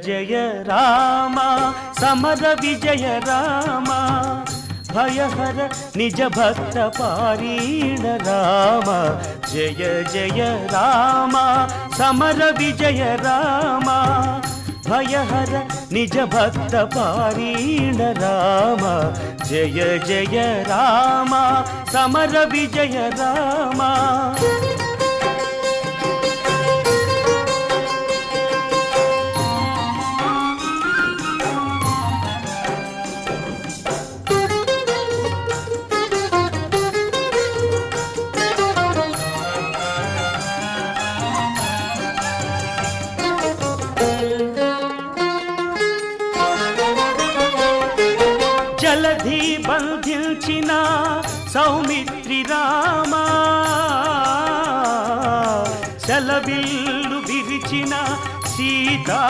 జయ రామ సమర విజయ రామ భయహర నిజ భక్త పారీణ రామ జయ జయ రామ సమర విజయ రామ భయహర నిజ భక్త పారీణ రామ జయ జయ రామ సమర విజయ రామ జలధి బంధించిన సౌమిత్రి రామ సెలవిల్లు విరిచిన సీతా